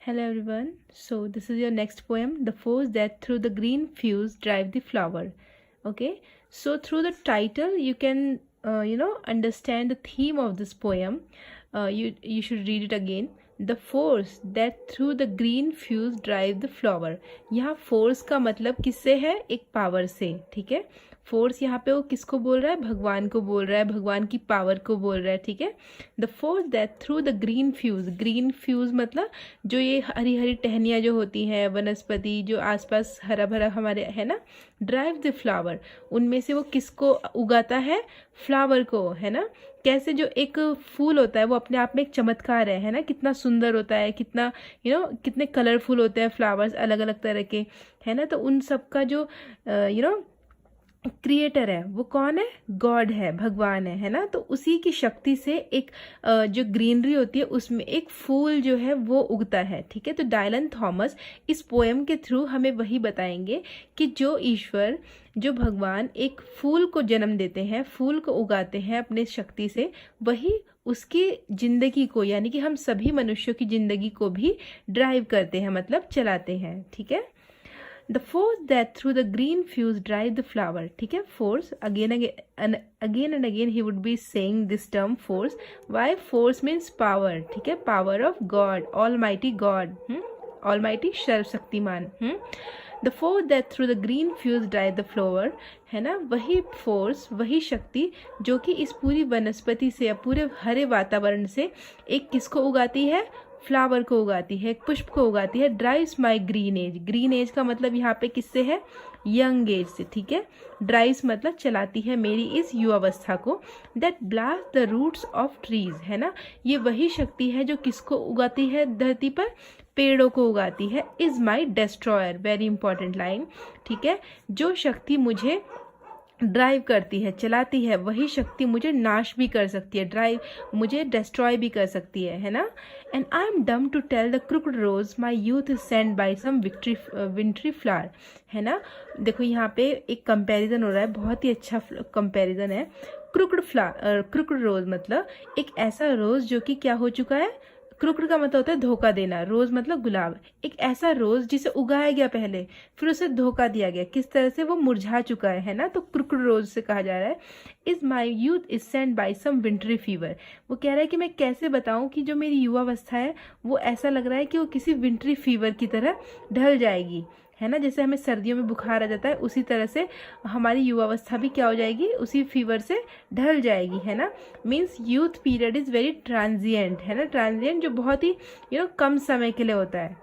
Hello everyone. So this is your next poem, The Force That Through the Green Fuse Drive the Flower. Okay. So through the title you can understand the theme of this poem. You should read it again. The force that through the green fuse drive the flower. यहाँ force का मतलब किससे है? एक power से. ठीक है. Force यहाँ पे वो किसको बोल रहा है? भगवान को बोल रहा है, भगवान की पावर को बोल रहा है. ठीक है. The force that through the green fuse मतलब जो ये हरी हरी टहनियाँ जो होती हैं, वनस्पति जो आसपास हरा भरा हमारे है ना, ड्राइव द फ्लावर, उनमें से वो किसको उगाता है? फ्लावर को, है ना. कैसे जो एक फूल होता है वो अपने आप में एक चमत्कार है ना, कितना सुंदर होता है, कितना कितने कलरफुल होते हैं फ्लावर्स अलग अलग तरह के, है ना. तो उन सब का जो क्रिएटर है वो कौन है? गॉड है, भगवान है ना. तो उसी की शक्ति से एक जो ग्रीनरी होती है उसमें एक फूल जो है वो उगता है. ठीक है. तो डायलन थॉमस इस पोएम के थ्रू हमें वही बताएंगे कि जो ईश्वर, जो भगवान एक फूल को जन्म देते हैं, फूल को उगाते हैं अपने शक्ति से, वही उसकी जिंदगी को, यानी कि हम सभी मनुष्यों की जिंदगी को भी ड्राइव करते हैं, मतलब चलाते हैं. ठीक है. The force that through the green fuse drive the flower. ठीक है. Force again and again he would be saying this term force. Why? Force means power. ठीक है. Power of God, Almighty God. Almighty सर्वशक्तिमान. The force that through the green fuse drive the flower, है ना. वही force, वही शक्ति जो कि इस पूरी वनस्पति से या पूरे हरे वातावरण से एक किसको उगाती है? फ्लावर को उगाती है, एक पुष्प को उगाती है. Drives my green age. Green age का मतलब यहाँ पे किससे है? यंग एज से. ठीक है. ड्राइव्स मतलब चलाती है मेरी इस युवावस्था को. That blast the roots of trees, है ना. ये वही शक्ति है जो किसको उगाती है धरती पर? पेड़ों को उगाती है. Is my destroyer. Very important line. ठीक है. जो शक्ति मुझे ड्राइव करती है, चलाती है, वही शक्ति मुझे नाश भी कर सकती है, ड्राइव मुझे डिस्ट्रॉय भी कर सकती है ना. And I am dumb to tell the crooked rose my youth is send by some wintry flower, है ना. देखो यहाँ पे एक कंपैरिजन हो रहा है, बहुत ही अच्छा कंपैरिजन है. क्रुकड रोज मतलब एक ऐसा रोज जो कि क्या हो चुका है? क्रुकड का मतलब होता है धोखा देना, रोज मतलब गुलाब. एक ऐसा रोज जिसे उगाया गया पहले, फिर उसे धोखा दिया गया, किस तरह से वो मुरझा चुका है ना. तो क्रुकड रोज से कहा जा रहा है. Is my youth is send by some wintry fever. वो कह रहा है कि मैं कैसे बताऊं कि जो मेरी युवावस्था है वो ऐसा लग रहा है कि वो किसी विंटरी फीवर की तरह ढल जाएगी, है ना. जैसे हमें सर्दियों में बुखार आ जाता है, उसी तरह से हमारी युवावस्था भी क्या हो जाएगी? उसी फीवर से ढल जाएगी, है ना. Means youth period is very transient, है ना. ट्रांजिएंट जो बहुत ही कम समय के लिए होता है.